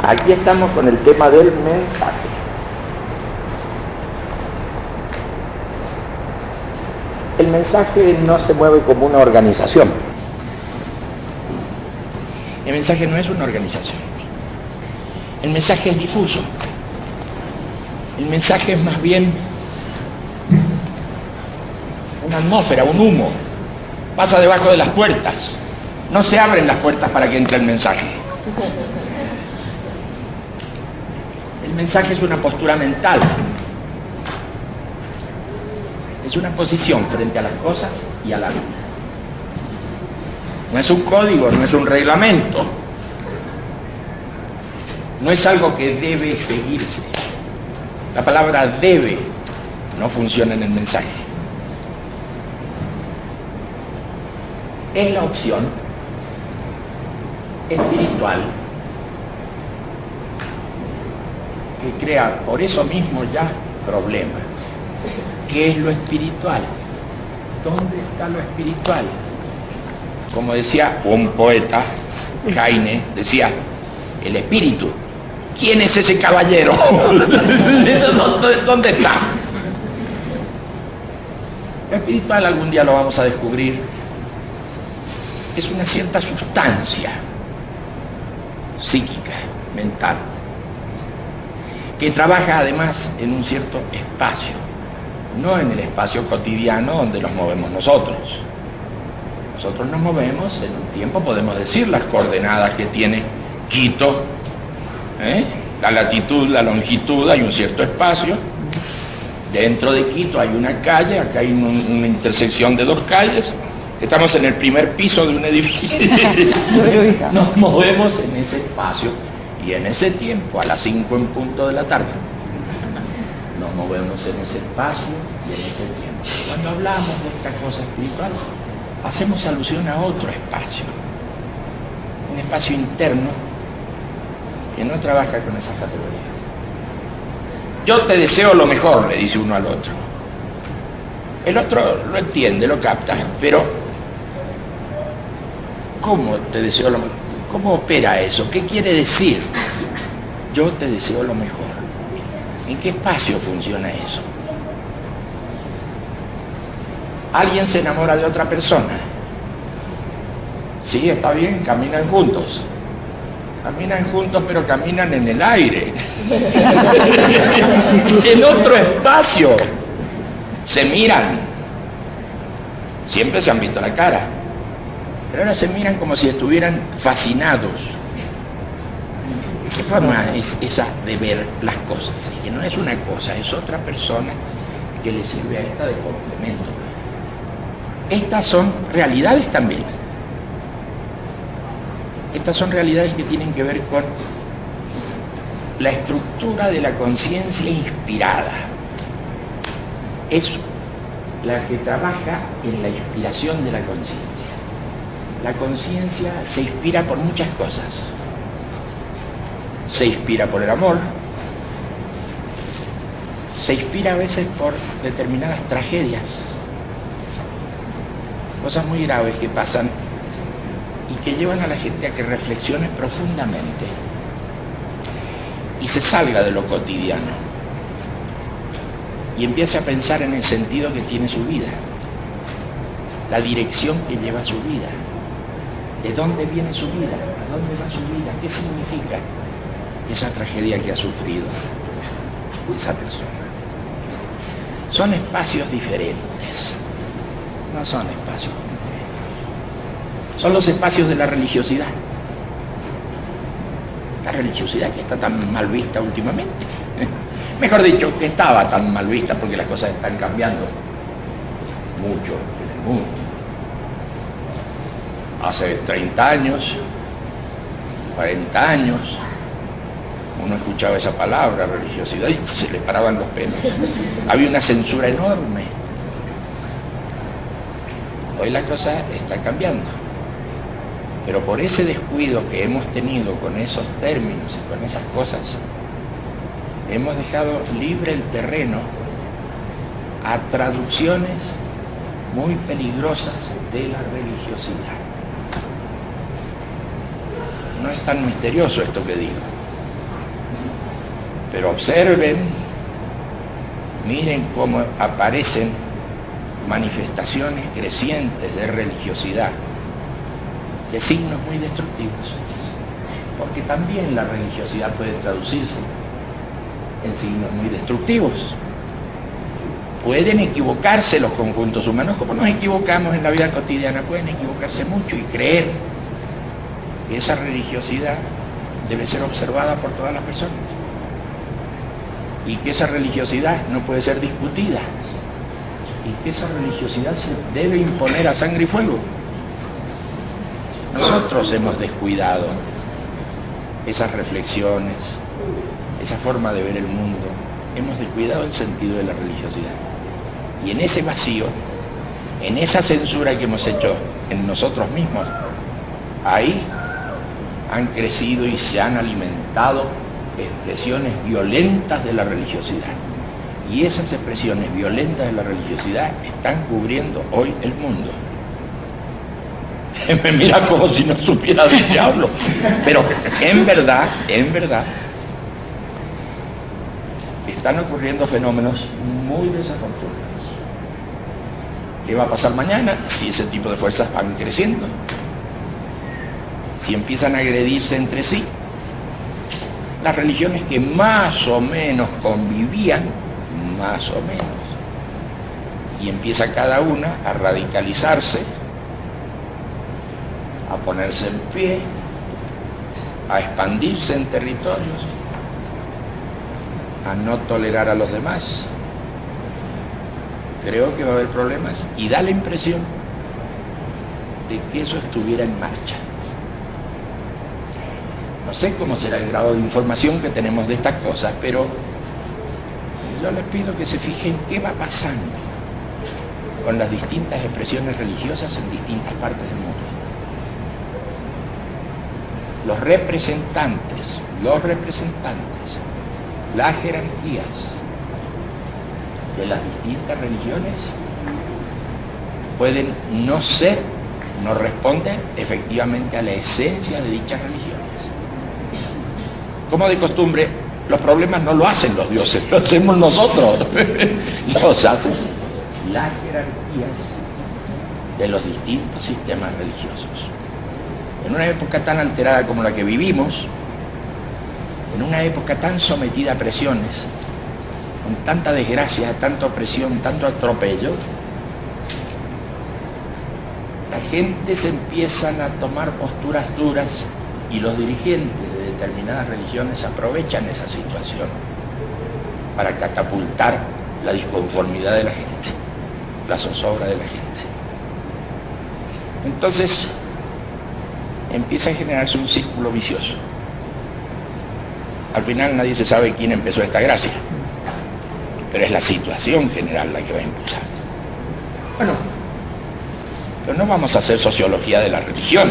Aquí estamos con el tema del mensaje. El mensaje no se mueve como una organización. El mensaje no es una organización. El mensaje es difuso. El mensaje es más bien una atmósfera, un humo. Pasa debajo de las puertas. No se abren las puertas para que entre el mensaje. El mensaje es una postura mental. Es una posición frente a las cosas y a la vida. No es un código, no es un reglamento. No es algo que debe seguirse. La palabra debe no funciona en el mensaje. Es la opción espiritual que crea por eso mismo ya problemas. ¿Qué es lo espiritual? ¿Dónde está lo espiritual? Como decía un poeta, Heine, decía, el espíritu. ¿Quién es ese caballero? ¿Dónde está? Lo espiritual algún día lo vamos a descubrir. Es una cierta sustancia psíquica, mental, que trabaja además en un cierto espacio, no en el espacio cotidiano donde nos movemos nosotros. Nosotros nos movemos en un tiempo, podemos decir, las coordenadas que tiene Quito, la latitud, la longitud, hay un cierto espacio. Dentro de Quito hay una calle, acá hay una intersección de dos calles. Estamos en el primer piso de un edificio. Nos movemos en ese espacio y en ese tiempo, a las 5 en punto de la tarde, nos movemos en ese espacio y en ese tiempo. Cuando hablamos de esta cosa espiritual, hacemos alusión a otro espacio, un espacio interno que no trabaja con esas categorías. Yo te deseo lo mejor, le dice uno al otro. El otro lo entiende, lo capta, pero ¿cómo te deseo lo mejor? ¿Cómo opera eso? ¿Qué quiere decir? Yo te deseo lo mejor. ¿En qué espacio funciona eso? Alguien se enamora de otra persona. Sí, está bien, caminan juntos. Caminan juntos, pero caminan en el aire. En otro espacio. Se miran. Siempre se han visto la cara. Pero ahora se miran como si estuvieran fascinados. ¿Qué forma es esa de ver las cosas? Es que no es una cosa, es otra persona que le sirve a esta de complemento. Estas son realidades también. Estas son realidades que tienen que ver con la estructura de la conciencia inspirada. Es la que trabaja en la inspiración de la conciencia. La conciencia se inspira por muchas cosas. Se inspira por el amor. Se inspira a veces por determinadas tragedias. Cosas muy graves que pasan y que llevan a la gente a que reflexione profundamente y se salga de lo cotidiano y empiece a pensar en el sentido que tiene su vida, la dirección que lleva su vida, de dónde viene su vida, a dónde va su vida, qué significa esa tragedia que ha sufrido esa persona. Son espacios diferentes, no son espacios completos. Son los espacios de la religiosidad. La religiosidad que está tan mal vista últimamente. Mejor dicho, que estaba tan mal vista porque las cosas están cambiando mucho en el mundo. Hace 30 años, 40 años, uno escuchaba esa palabra, religiosidad, y se le paraban los pelos. Había una censura enorme. Hoy la cosa está cambiando. Pero por ese descuido que hemos tenido con esos términos y con esas cosas, hemos dejado libre el terreno a traducciones muy peligrosas de la religiosidad. No es tan misterioso esto que digo. Pero observen, miren cómo aparecen manifestaciones crecientes de religiosidad, de signos muy destructivos, porque también la religiosidad puede traducirse en signos muy destructivos. Pueden equivocarse los conjuntos humanos, como nos equivocamos en la vida cotidiana, pueden equivocarse mucho y creer que esa religiosidad debe ser observada por todas las personas y que esa religiosidad no puede ser discutida y que esa religiosidad se debe imponer a sangre y fuego. Nosotros hemos descuidado esas reflexiones, esa forma de ver el mundo, hemos descuidado el sentido de la religiosidad. Y en ese vacío, en esa censura que hemos hecho en nosotros mismos, ahí han crecido y se han alimentado expresiones violentas de la religiosidad. Y esas expresiones violentas de la religiosidad están cubriendo hoy el mundo. Me mira como si no supiera de qué hablo. Pero en verdad, están ocurriendo fenómenos muy desafortunados. ¿Qué va a pasar mañana si ese tipo de fuerzas van creciendo? Si empiezan a agredirse entre sí. Las religiones que más o menos convivían, más o menos, y empieza cada una a radicalizarse, a ponerse en pie, a expandirse en territorios, a no tolerar a los demás. Creo que va a haber problemas y da la impresión de que eso estuviera en marcha. No sé cómo será el grado de información que tenemos de estas cosas, pero yo les pido que se fijen qué va pasando con las distintas expresiones religiosas en distintas partes del mundo. Los representantes, las jerarquías de las distintas religiones pueden no responder efectivamente a la esencia de dichas religiones. Como de costumbre, los problemas no lo hacen los dioses, lo hacemos nosotros. Los hacen las jerarquías de los distintos sistemas religiosos. En una época tan alterada como la que vivimos, en una época tan sometida a presiones, con tanta desgracia, tanta opresión, tanto atropello, la gente se empiezan a tomar posturas duras y los dirigentes de determinadas religiones aprovechan esa situación para catapultar la disconformidad de la gente, la zozobra de la gente. Entonces empieza a generarse un círculo vicioso. Al final nadie se sabe quién empezó esta gracia, pero es la situación general la que va a impulsar. Bueno, pero no vamos a hacer sociología de la religión,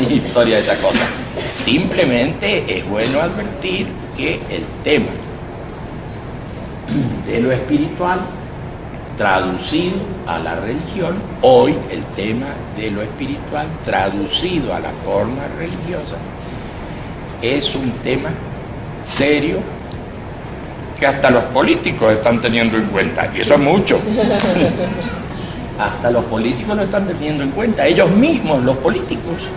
ni historia de esa cosa. Simplemente es bueno advertir que el tema de lo espiritual traducido a la religión, hoy el tema de lo espiritual traducido a la forma religiosa, es un tema serio que hasta los políticos están teniendo en cuenta, y eso es mucho. Hasta los políticos lo están teniendo en cuenta, ellos mismos, los políticos,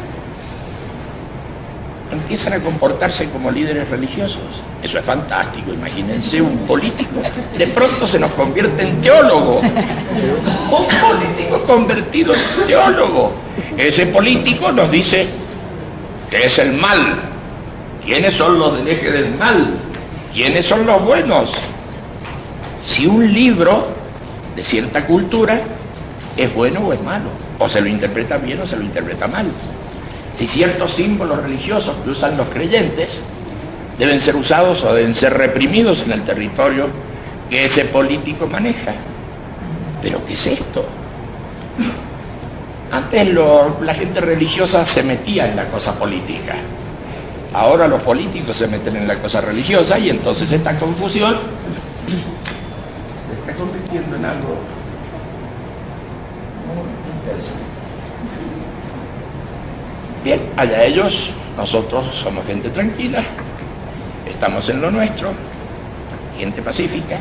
empiezan a comportarse como líderes religiosos. Eso es fantástico, imagínense un político, de pronto se nos convierte en teólogo, un político convertido en teólogo. Ese político nos dice qué es el mal, quiénes son los del eje del mal, quiénes son los buenos. Si un libro de cierta cultura es bueno o es malo, o se lo interpreta bien o se lo interpreta mal. Si ciertos símbolos religiosos que usan los creyentes deben ser usados o deben ser reprimidos en el territorio que ese político maneja. ¿Pero qué es esto? Antes la gente religiosa se metía en la cosa política. Ahora los políticos se meten en la cosa religiosa y entonces esta confusión se está convirtiendo en algo muy interesante. Bien, allá ellos, nosotros somos gente tranquila Estamos en lo nuestro, gente pacífica,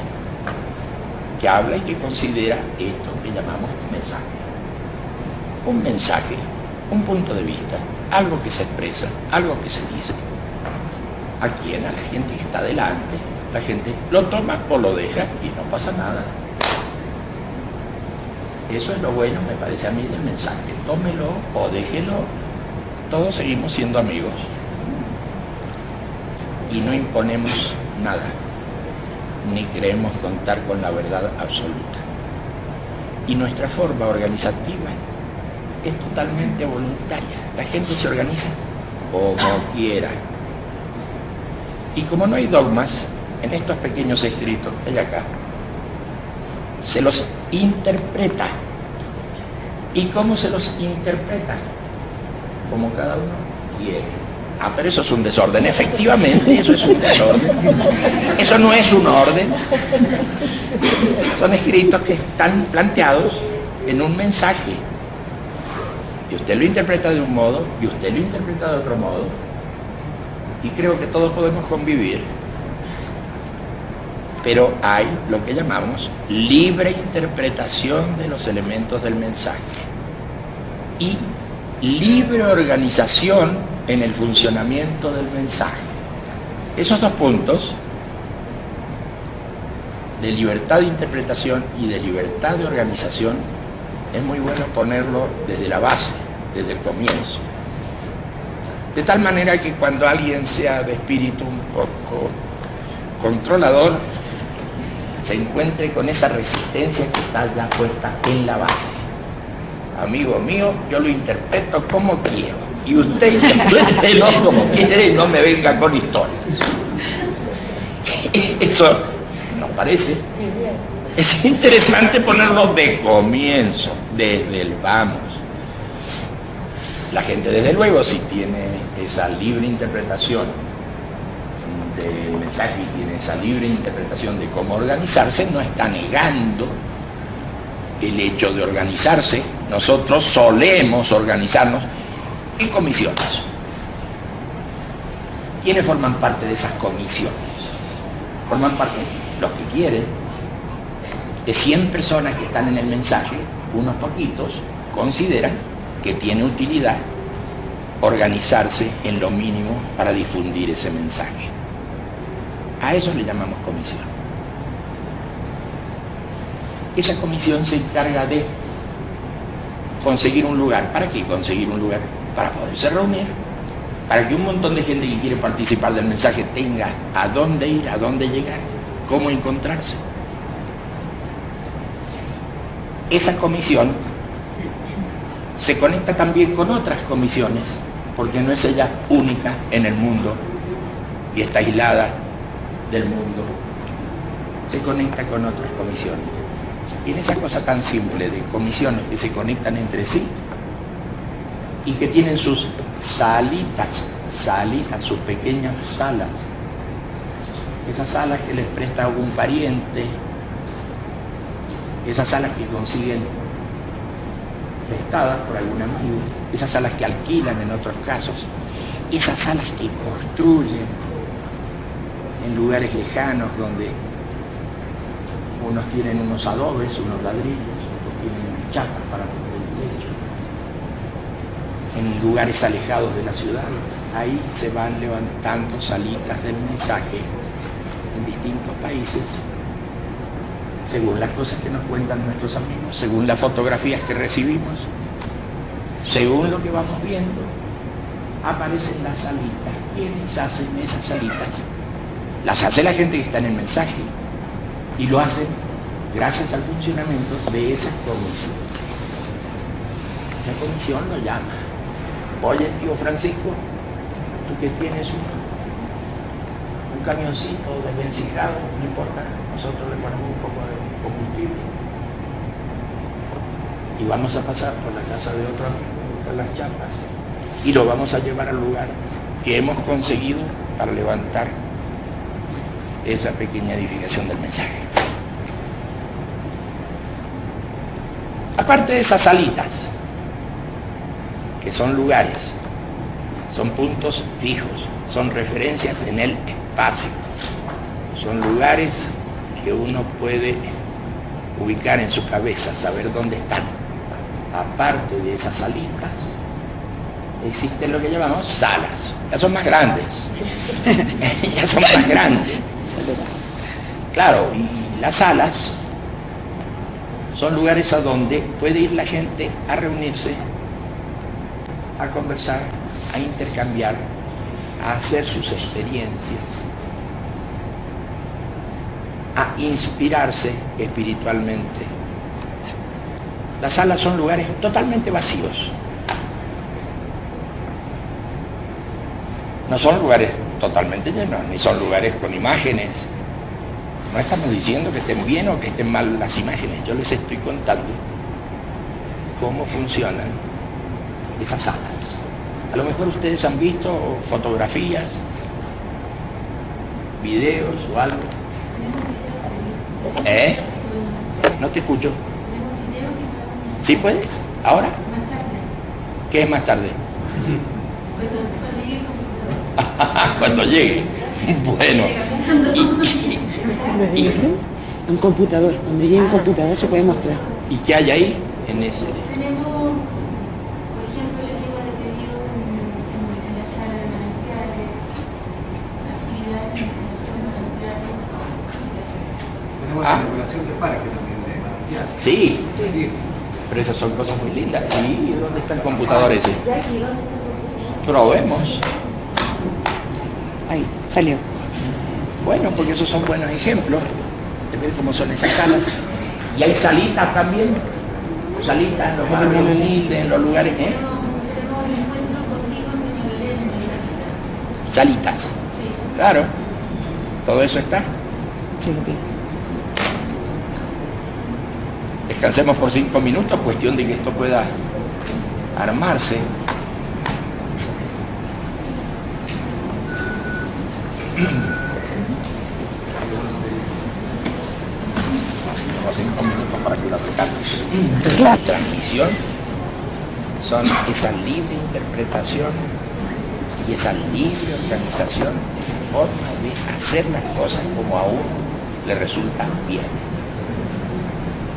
que habla y que considera esto que llamamos mensaje. Un mensaje, un punto de vista, algo que se expresa, algo que se dice. ¿A quién? A la gente que está delante. La gente lo toma o lo deja y no pasa nada. Eso es lo bueno, me parece a mí, del mensaje. Tómelo o déjelo. Todos seguimos siendo amigos. Y no imponemos nada. Ni creemos contar con la verdad absoluta. Y nuestra forma organizativa es totalmente voluntaria. La gente se organiza como quiera. Y como no hay dogmas, en estos pequeños escritos, hay acá, se los interpreta. ¿Y cómo se los interpreta? Como cada uno quiere. Ah, pero eso es un desorden. Efectivamente, eso es un desorden. Eso no es un orden. Son escritos que están planteados en un mensaje. Y usted lo interpreta de un modo, y usted lo interpreta de otro modo. Y creo que todos podemos convivir. Pero hay lo que llamamos libre interpretación de los elementos del mensaje. Y libre organización en el funcionamiento del mensaje. Esos dos puntos de libertad de interpretación y de libertad de organización es muy bueno ponerlo desde la base, desde el comienzo. De tal manera que cuando alguien sea de espíritu un poco controlador, se encuentre con esa resistencia que está ya puesta en la base. Amigo mío, yo lo interpreto como quiero. Y usted interprételo como quiere y no me venga con historias. Eso nos parece. Es interesante ponerlo de comienzo, desde el vamos. La gente, desde luego, si tiene esa libre interpretación del mensaje y tiene esa libre interpretación de cómo organizarse, no está negando el hecho de organizarse. Nosotros solemos organizarnos en comisiones. ¿Quiénes forman parte de esas comisiones? Forman parte los que quieren. De 100 personas que están en el mensaje, unos poquitos consideran que tiene utilidad organizarse en lo mínimo para difundir ese mensaje. A eso le llamamos comisión. Esa comisión se encarga de conseguir un lugar. ¿Para qué conseguir un lugar? Para poderse reunir, para que un montón de gente que quiere participar del mensaje tenga a dónde ir, a dónde llegar, cómo encontrarse. Esa comisión se conecta también con otras comisiones, porque no es ella única en el mundo y está aislada del mundo. Se conecta con otras comisiones. Y en esa cosa tan simple de comisiones que se conectan entre sí y que tienen sus salitas, sus pequeñas salas, esas salas que les presta algún pariente, esas salas que consiguen prestadas por algún amigo, esas salas que alquilan en otros casos, esas salas que construyen en lugares lejanos donde unos tienen unos adobes, unos ladrillos, otros tienen unas chapas para poner el lecho. En lugares alejados de las ciudades, ahí se van levantando salitas del mensaje en distintos países, según las cosas que nos cuentan nuestros amigos, según las fotografías que recibimos, según lo que vamos viendo, aparecen las salitas. ¿Quiénes hacen esas salitas? Las hace la gente que está en el mensaje y lo hacen gracias al funcionamiento de esa comisión. Esa comisión lo llama. Oye, tío Francisco, tú que tienes un camioncito desvencijado, no importa, nosotros le ponemos un poco de combustible y vamos a pasar por la casa de otro amigo, de las chapas, y lo vamos a llevar al lugar que hemos conseguido para levantar esa pequeña edificación del mensaje. Aparte de esas salitas, que son lugares, son puntos fijos, son referencias en el espacio, son lugares que uno puede ubicar en su cabeza, saber dónde están. Aparte de esas salitas, existen lo que llamamos salas, ya son más grandes, ya son más grandes. Claro, y las salas son lugares a donde puede ir la gente a reunirse, a conversar, a intercambiar, a hacer sus experiencias, a inspirarse espiritualmente. Las salas son lugares totalmente vacíos. No son lugares totalmente llenos, ni son lugares con imágenes. No estamos diciendo que estén bien o que estén mal las imágenes. Yo les estoy contando cómo funcionan esas salas. A lo mejor ustedes han visto fotografías, videos o algo. No te escucho. ¿Sí puedes? ¿Ahora? ¿Qué es más tarde? Cuando llegue. Bueno. Un computador. Cuando llegue un computador se puede mostrar. ¿Y qué hay ahí en ese? Tenemos, por ejemplo, les digo de pedido en la sala de manantiales, actividades en la zona de manantiales. Tenemos la regulación de parque también de manantiales. Sí, pero esas son cosas muy lindas. ¿Y dónde está el computador ese? Probemos. Ahí, salió. Bueno, porque esos son buenos ejemplos de ver cómo son esas salas. Y hay salitas también. Salitas en los barrios humildes, en los lugares. Tenemos el encuentro contigo en Peñalolén en la salita. Salitas. Sí. Claro. Todo eso está. Sí, lo pido. Descansemos por 5 minutos, cuestión de que esto pueda armarse. Tenemos 5 minutos para que la recalques. La transmisión son esa libre interpretación y esa libre organización, esa forma de hacer las cosas como a uno le resulta bien.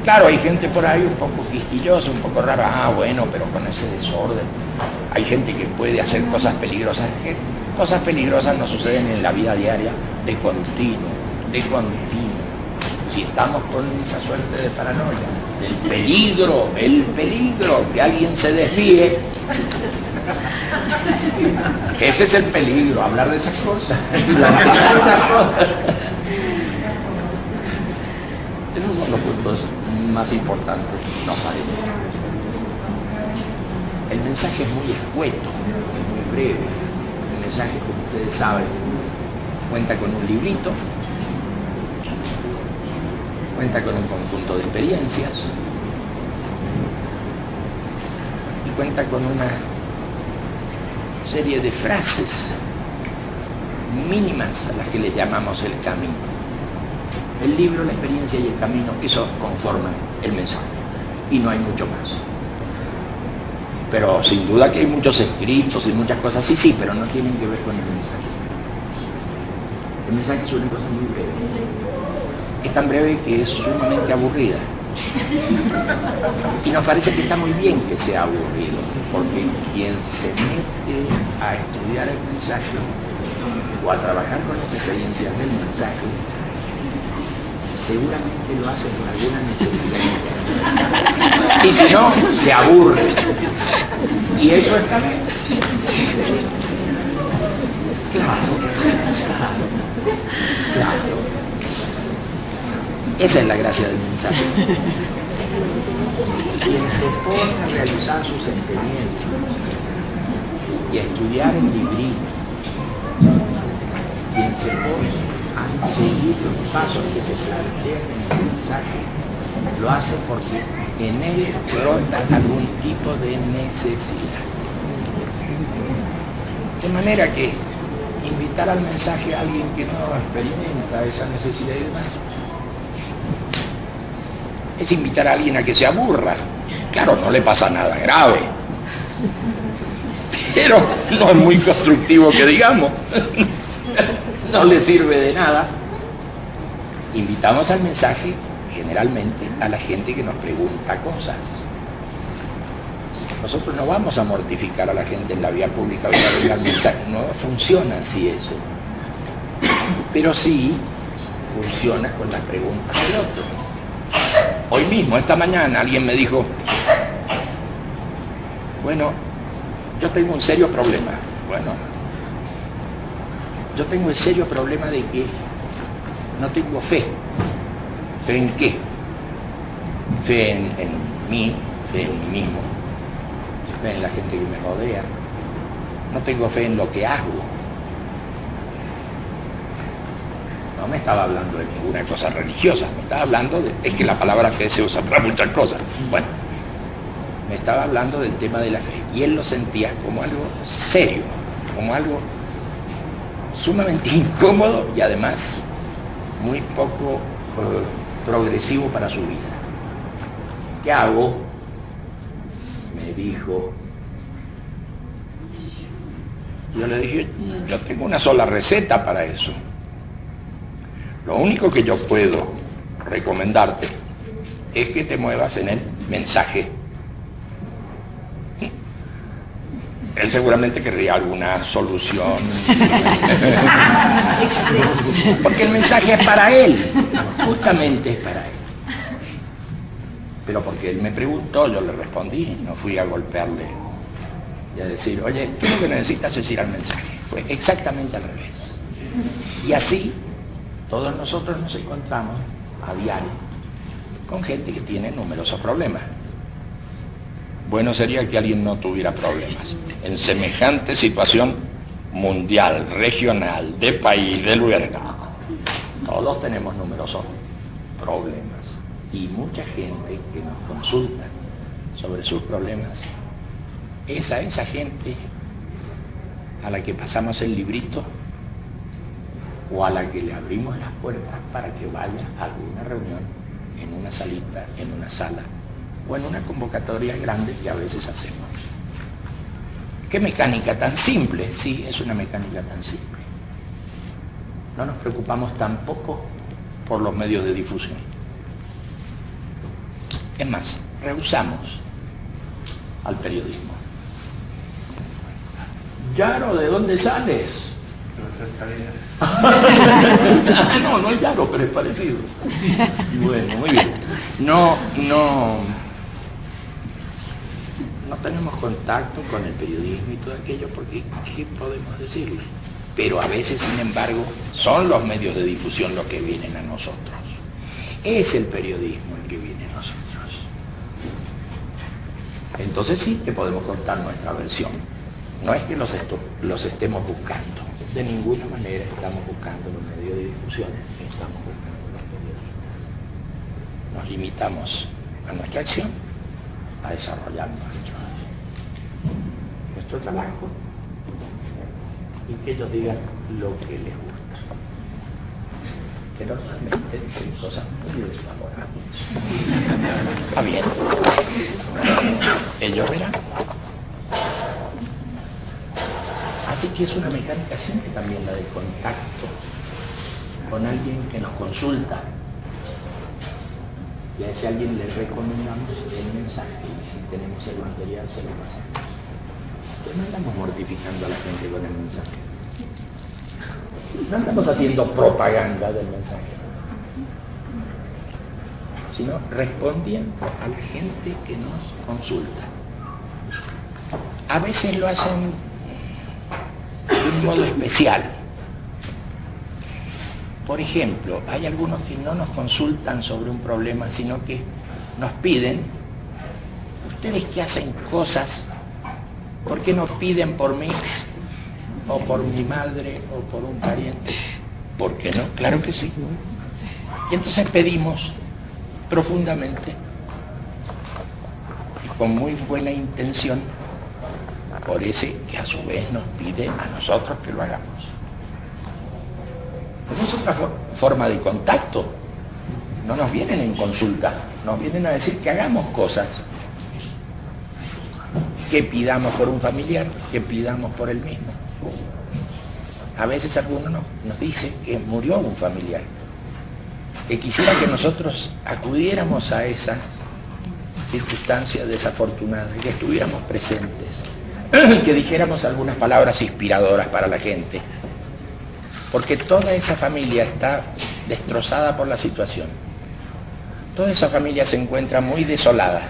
Claro, hay gente por ahí un poco quisquillosa, un poco rara, bueno, pero con ese desorden. Hay gente que puede hacer cosas peligrosas, que cosas peligrosas no suceden en la vida diaria de continuo, de continuo. Si estamos con esa suerte de paranoia, el peligro, que alguien se desvíe, ese es el peligro, hablar de esas cosas. Esos son los puntos más importantes, nos parece. El mensaje es muy escueto, es muy breve. El mensaje, como ustedes saben, cuenta con un librito, cuenta con un conjunto de experiencias y cuenta con una serie de frases mínimas a las que les llamamos el camino. El libro, la experiencia y el camino, eso conforman el mensaje. Y no hay mucho más. Pero sin duda que hay muchos escritos y muchas cosas, sí, pero no tienen que ver con el mensaje. El mensaje es una cosa muy breve. Es tan breve que es sumamente aburrida. Y nos parece que está muy bien que sea aburrido, porque quien se mete a estudiar el mensaje o a trabajar con las experiencias del mensaje, seguramente lo hace por alguna necesidad. Y si no, se aburre. Y eso está bien. Claro. Esa es la gracia del mensaje. Quien se pone a realizar sus experiencias y a estudiar el librito, quien se pone a seguir los pasos que se plantean en el mensaje, lo hace porque en él brota algún tipo de necesidad. De manera que invitar al mensaje a alguien que no experimenta esa necesidad y demás es invitar a alguien a que se aburra. Claro, no le pasa nada grave, pero no es muy constructivo que digamos. No le sirve de nada. Invitamos al mensaje generalmente a la gente que nos pregunta cosas. Nosotros no vamos a mortificar a la gente en la vía pública para venir al mensaje. No funciona así eso. Pero sí funciona con las preguntas del otro. Hoy mismo, esta mañana, alguien me dijo, bueno, yo tengo un serio problema. Bueno, yo tengo el serio problema de que no tengo fe. ¿Fe en qué? Fe en mí, fe en mí mismo, fe en la gente que me rodea. No tengo fe en lo que hago. No me estaba hablando de ninguna cosa religiosa, me estaba hablando de... Es que la palabra fe se usa para muchas cosas. Bueno, me estaba hablando del tema de la fe. Y él lo sentía como algo serio, como algo sumamente incómodo y además muy poco progresivo para su vida. ¿Qué hago? Me dijo. Yo le dije, yo tengo una sola receta para eso. Lo único que yo puedo recomendarte es que te muevas en el mensaje. Él seguramente querría alguna solución. Porque el mensaje es para él, justamente es para él. Pero porque él me preguntó, yo le respondí, no fui a golpearle y a decir, oye, tú lo que necesitas es ir al mensaje. Fue exactamente al revés. Y así, todos nosotros nos encontramos a diario con gente que tiene numerosos problemas. Bueno sería que alguien no tuviera problemas. En semejante situación mundial, regional, de país, de lugar, todos tenemos numerosos problemas. Y mucha gente que nos consulta sobre sus problemas es a esa gente a la que pasamos el librito o a la que le abrimos las puertas para que vaya a alguna reunión en una salita, en una sala o en una convocatoria grande que a veces hacemos. ¿Qué mecánica tan simple? Sí, es una mecánica tan simple. No nos preocupamos tampoco por los medios de difusión. Es más, rehusamos al periodismo. Yaro, ¿de dónde sales? No es Yaro, pero es parecido. Bueno, muy bien. No tenemos contacto con el periodismo y todo aquello porque ¿qué podemos decirle? Pero a veces, sin embargo, son los medios de difusión los que vienen a nosotros. Es el periodismo el que viene a nosotros. Entonces sí que podemos contar nuestra versión. No es que los estemos buscando. De ninguna manera estamos buscando los medios de difusión. Estamos buscando los periodistas. Nos limitamos a nuestra acción, a desarrollar nuestro trabajo y que ellos digan lo que les gusta. Pero realmente dicen cosas muy desfavorables. Está bien. Ellos verán. Así que es una mecánica simple también la de contacto con alguien que nos consulta. Y a ese alguien le recomendamos el mensaje y si tenemos el material se lo pasamos. Pero no andamos mortificando a la gente con el mensaje. No andamos haciendo propaganda del mensaje, sino respondiendo a la gente que nos consulta. A veces lo hacen de un modo especial. Por ejemplo, hay algunos que no nos consultan sobre un problema, sino que nos piden, ustedes que hacen cosas, ¿por qué no piden por mí? O por mi madre, o por un pariente. ¿Por qué no? Claro que sí. Y entonces pedimos profundamente, y con muy buena intención, por ese que a su vez nos pide a nosotros que lo hagamos. Pero es otra forma de contacto. No nos vienen en consulta, nos vienen a decir que hagamos cosas. que pidamos por un familiar, que pidamos por él mismo. A veces alguno nos dice que murió un familiar, que quisiera que nosotros acudiéramos a esa circunstancia desafortunada, que estuviéramos presentes, que dijéramos algunas palabras inspiradoras para la gente, porque toda esa familia está destrozada por la situación. Toda esa familia se encuentra muy desolada.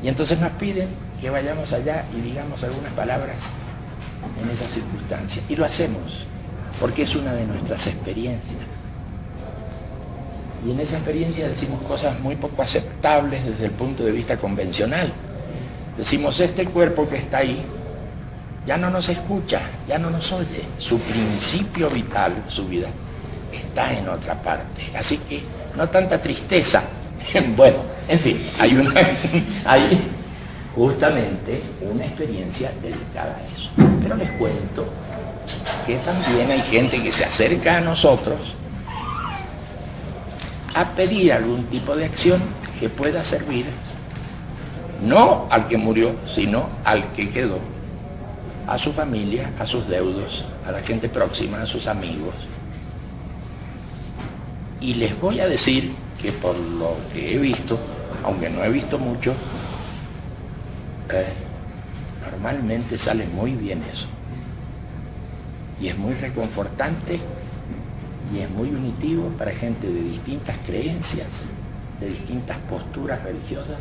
Y entonces nos piden que vayamos allá y digamos algunas palabras en esa circunstancia. Y lo hacemos, porque es una de nuestras experiencias. Y en esa experiencia decimos cosas muy poco aceptables desde el punto de vista convencional. Decimos, este cuerpo que está ahí ya no nos escucha, ya no nos oye. Su principio vital, su vida, está en otra parte. Así que no tanta tristeza. Bueno, en fin, hay justamente una experiencia dedicada a eso. Pero les cuento que también hay gente que se acerca a nosotros a pedir algún tipo de acción que pueda servir no al que murió, sino al que quedó, a su familia, a sus deudos, a la gente próxima, a sus amigos. Y les voy a decir que por lo que he visto, aunque no he visto mucho, normalmente sale muy bien eso. Y es muy reconfortante y es muy unitivo para gente de distintas creencias, de distintas posturas religiosas.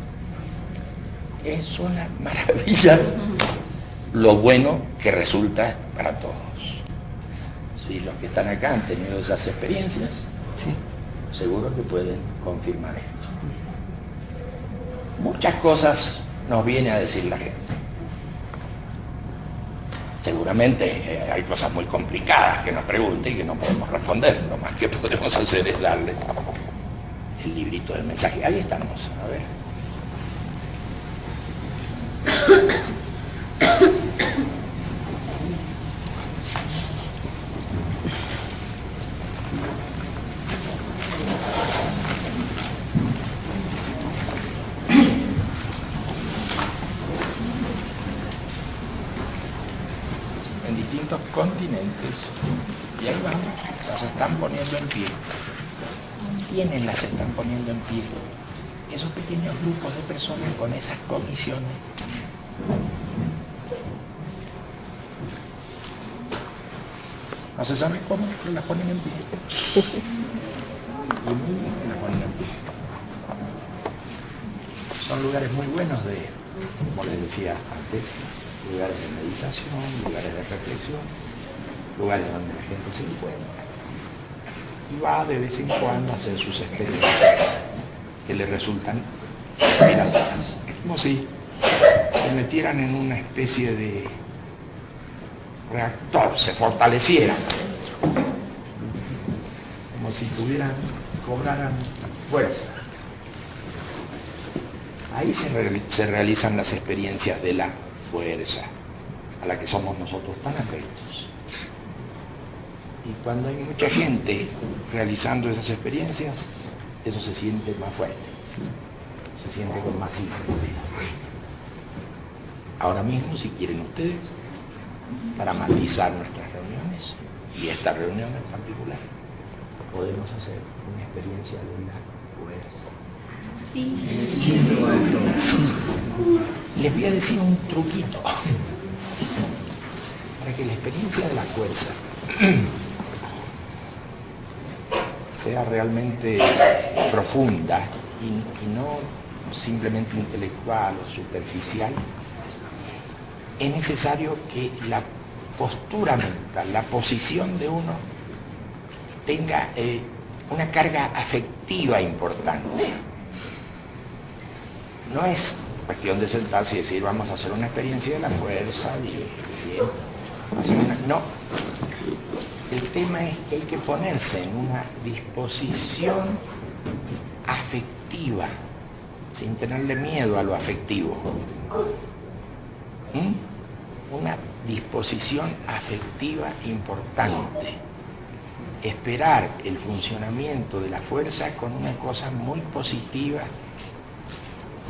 Es una maravilla lo bueno que resulta para todos. Si los que están acá han tenido esas experiencias, sí, seguro que pueden confirmar esto. Muchas cosas nos viene a decir la gente. Seguramente hay cosas muy complicadas que nos pregunten y que no podemos responder. Lo más que podemos hacer es darle el librito del mensaje. Ahí estamos, a ver. En distintos continentes, y ahí vamos, las están poniendo en pie. ¿Quiénes las están poniendo en pie? Esos pequeños grupos de personas con esas comisiones. No se sabe cómo, pero las ponen en pie. Y muy bien que las ponen en pie. Son lugares muy buenos de, como les decía antes, lugares de meditación, lugares de reflexión, lugares donde la gente se encuentra y va de vez en cuando a hacer sus experiencias que le resultan inspiradoras. Es como si se metieran en una especie de reactor, se fortalecieran, como si cobraran fuerza. Ahí se realizan las experiencias de la fuerza, a la que somos nosotros tan afectos. Y cuando hay mucha gente realizando esas experiencias, eso se siente más fuerte, se siente con más intensidad. Ahora mismo, si quieren ustedes, para matizar nuestras reuniones, y esta reunión en particular, podemos hacer una experiencia de la fuerza. Les voy a decir un truquito para que la experiencia de la fuerza sea realmente profunda y no simplemente intelectual o superficial. Es necesario que la postura mental, la posición de uno tenga una carga afectiva importante. No es cuestión de sentarse y decir vamos a hacer una experiencia de la fuerza no. El tema es que hay que ponerse en una disposición afectiva, sin tenerle miedo a lo afectivo. Una disposición afectiva importante. Esperar el funcionamiento de la fuerza con una cosa muy positiva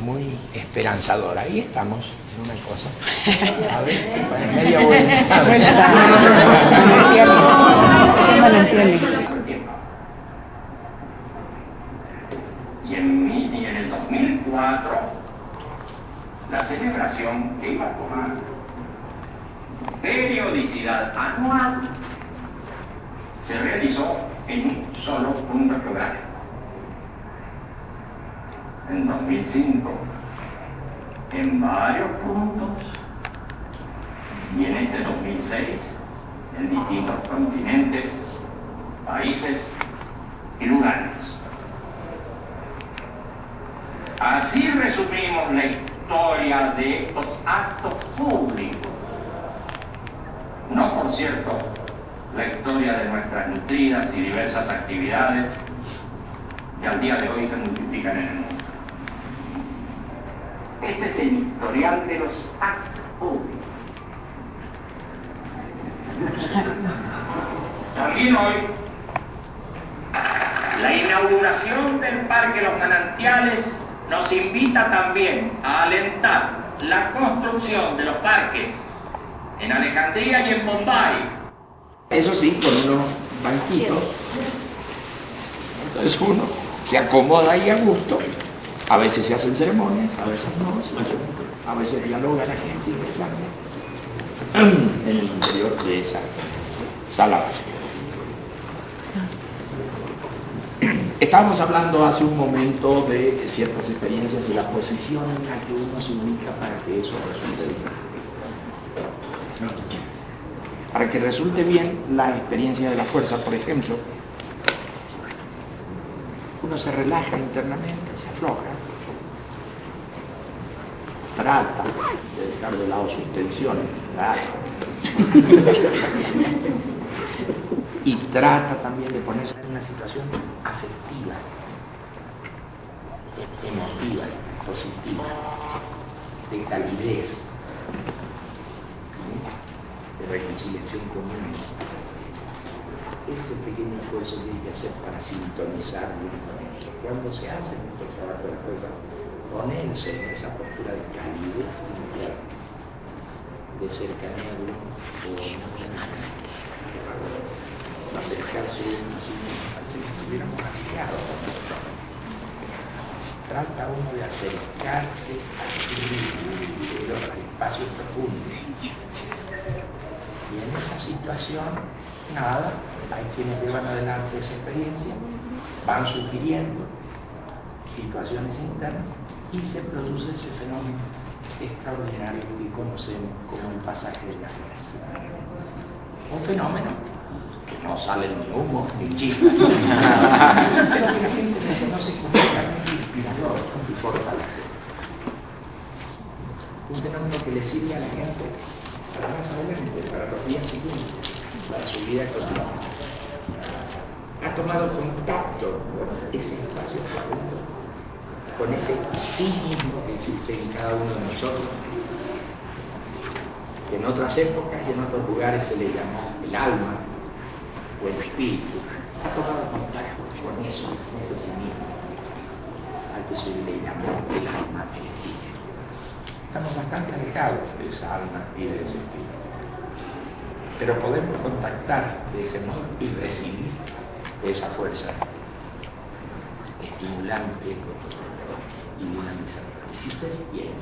muy esperanzador. Ahí estamos en una cosa. A ver, media vuelta. Y en el 2004, la celebración que iba a tomar periodicidad anual se realizó en un solo punto geográfico. En 2005, en varios puntos, y en este 2006, en distintos continentes, países y lugares. Así resumimos la historia de estos actos públicos. No, por cierto, la historia de nuestras nutridas y diversas actividades que al día de hoy se multiplican en el mundo. Este es el historial de los actos públicos. También hoy, la inauguración del Parque Los Manantiales nos invita también a alentar la construcción de los parques en Alejandría y en Bombay. Eso sí, con unos banquitos. Entonces uno se acomoda ahí a gusto. A veces se hacen ceremonias, a veces no, a veces dialoga la gente y reclama en el interior de esa sala vacía. Estábamos hablando hace un momento de ciertas experiencias y la posición en la que uno se ubica para que eso resulte bien. Para que resulte bien la experiencia de la fuerza, por ejemplo, uno se relaja internamente, se afloja, trata de dejar de lado sus tensiones, y trata también de ponerse en una situación afectiva, emotiva, positiva, de calidez, de reconciliación común. Ese pequeño esfuerzo que hay que hacer para sintonizar bien con ello. Cuando se hace nuestro trabajo de fuerza, ponerse en esa postura de calidez interna, de cercanía de uno con acercarse uno así mismo, si estuviéramos aliados con nosotros. Trata uno de acercarse así mismo de los espacios profundos. Y en esa situación, nada, hay quienes llevan adelante esa experiencia, van sugiriendo situaciones internas y se produce ese fenómeno extraordinario que conocemos como el pasaje de la fuerza. Un fenómeno que no sale ni humo ni chispa, pero que la gente no conoce como realmente inspirador y fortalece. Un fenómeno que le sirve a la gente para más adelante, para los días siguientes, para su vida cotidiana. Ha tomado contacto con ese espacio profundo, con ese sí mismo que existe en cada uno de nosotros, que en otras épocas y en otros lugares se le llamó el alma o el espíritu. Ha tomado contacto con eso, con ese sí mismo, al que se le llamó el alma y el espíritu. Estamos bastante alejados de esa alma y de ese espíritu. Pero podemos contactar de ese modo y recibir esa fuerza estimulante y dinamizadora. Y si ustedes quieren,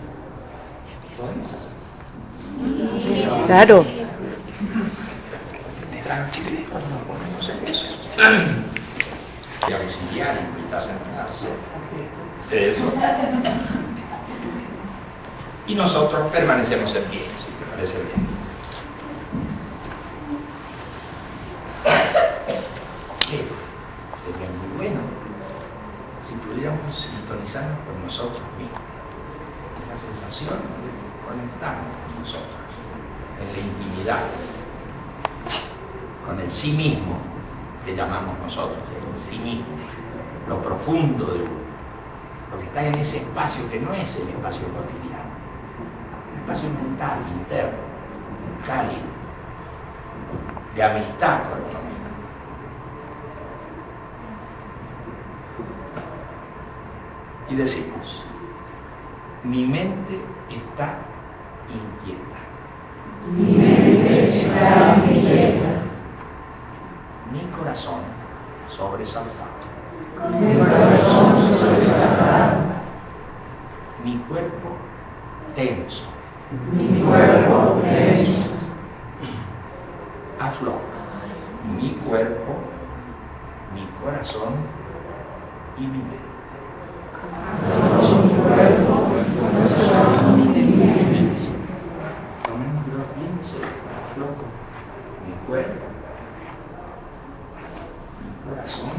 podemos hacerlo. Sí, claro. Tranquilo, nos ponemos en eso. Y auxiliar y invitarse a eso. Y nosotros permanecemos en pie, si te parece bien. Sería muy bueno si pudiéramos sintonizarnos con nosotros mismos. Esa sensación de conectarnos con nosotros, en la intimidad, con el sí mismo que llamamos nosotros, el sí mismo, lo profundo de uno, lo que está en ese espacio que no es el espacio cotidiano. Espacio mental, interno, cálido, de amistad con uno mismo. Y decimos, Mi mente está inquieta. Mi mente está inquieta. Mi corazón sobresaltado. Mi corazón sobresaltado. Mi cuerpo tenso. Mi cuerpo tenso. Afloja. Mi cuerpo, mi corazón y mi mente. Mi cuerpo, mi corazón y mi mente. Tomémoslo bien serio. Aflojo. Mi cuerpo, mi corazón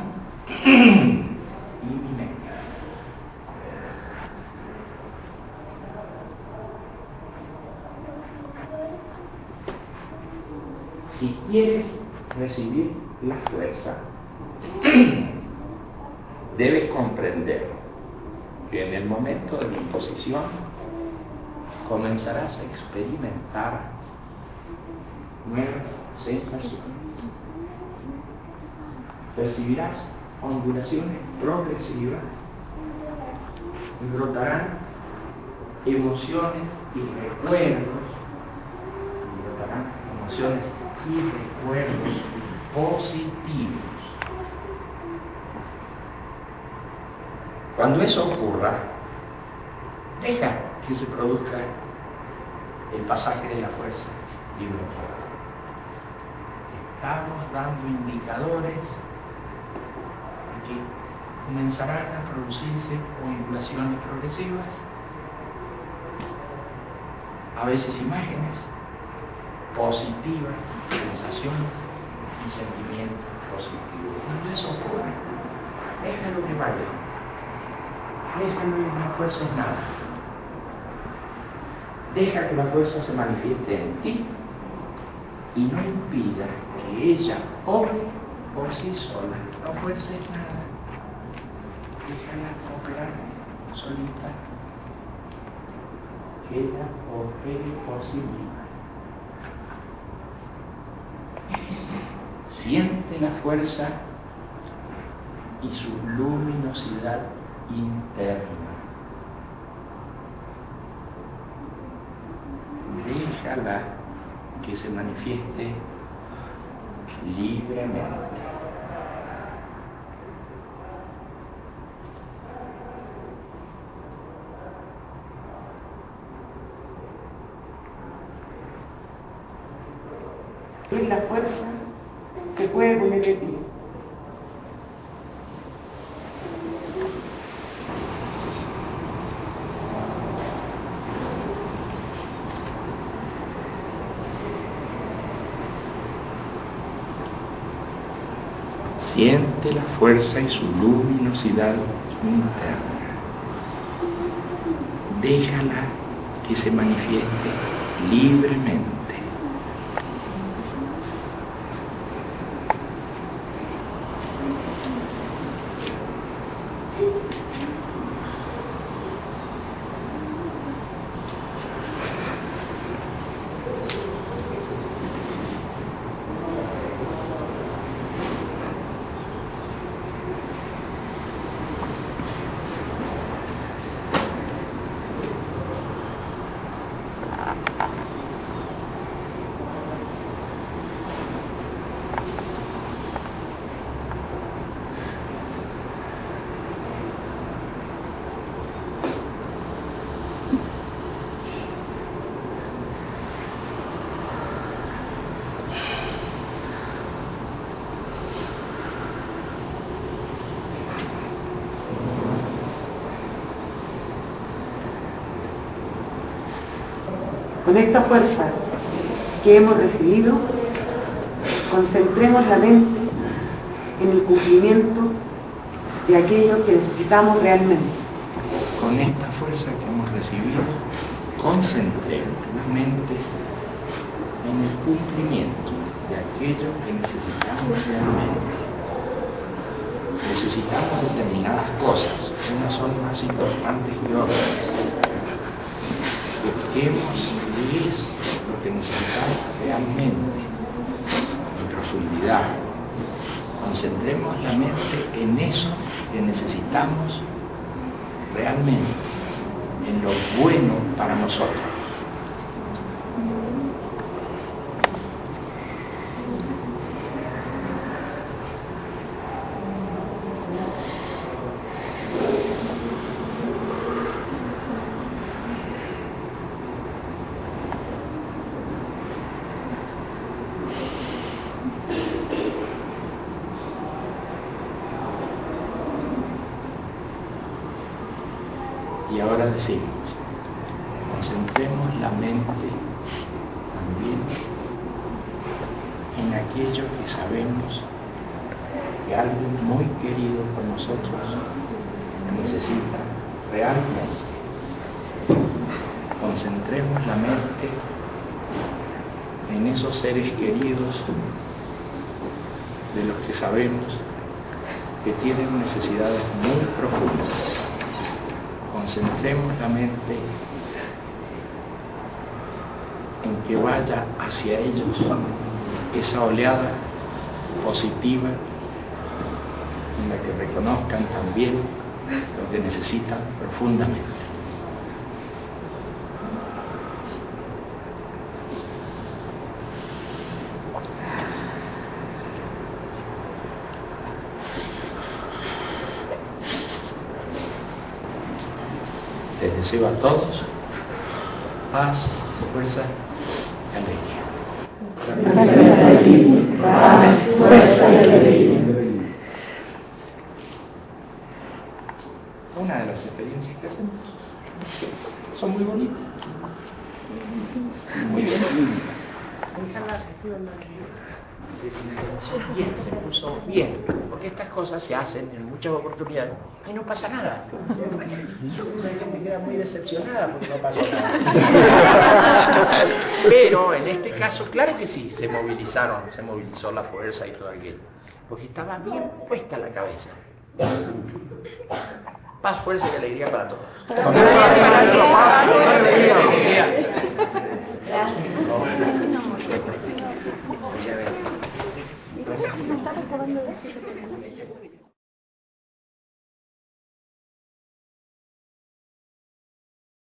y mi mente. Si quieres recibir la fuerza, debes comprender que en el momento de la imposición comenzarás a experimentar nuevas sensaciones. Percibirás ondulaciones progresivas y brotarán emociones y recuerdos, y recuerdos positivos. Cuando eso ocurra, deja que se produzca el pasaje de la fuerza vibratoria. Estamos dando indicadores de que comenzarán a producirse ondulaciones progresivas, a veces imágenes positivas, sensaciones y sentimientos positivos. Cuando eso ocurre, déjalo que vaya. Déjalo y la fuerza es nada. Deja que la fuerza se manifieste en ti y no impida que ella obre por sí sola. La fuerza es nada. Déjala operar solita. Que ella opere por sí misma. Siente la fuerza y su luminosidad interna. Déjala que se manifieste libremente. En la fuerza se puede poner de pie. Siente la fuerza y su luminosidad interna. Déjala que se manifieste libremente. Con esta fuerza que hemos recibido, concentremos la mente en el cumplimiento de aquello que necesitamos realmente. Con esta fuerza que hemos recibido, concentremos la mente en el cumplimiento de aquello que necesitamos realmente. Necesitamos determinadas cosas, unas son más importantes que otras. Busquemos qué es lo que necesitamos realmente, en profundidad. Concentremos la mente en eso que necesitamos realmente. en lo bueno para nosotros. Y ahora decimos, concentremos la mente también en aquello que sabemos que alguien muy querido por nosotros necesita realmente. Concentremos la mente en esos seres queridos de los que sabemos que tienen necesidades muy profundas. Concentremos la mente en que vaya hacia ellos esa oleada positiva en la que reconozcan también lo que necesitan profundamente. Les deseo a todos paz, fuerza y alegría. Paz, fuerza y alegría. Una de las experiencias que hacemos son muy bonitas. Muy bien. Se puso bien, porque estas cosas se hacen en muchas oportunidades y no pasa nada. Una gente queda muy decepcionada porque no pasó nada. Pero en este caso, claro que sí, se movilizó la fuerza y todo aquello, porque estaba bien puesta la cabeza. Paz, fuerza y alegría para todos. Gracias.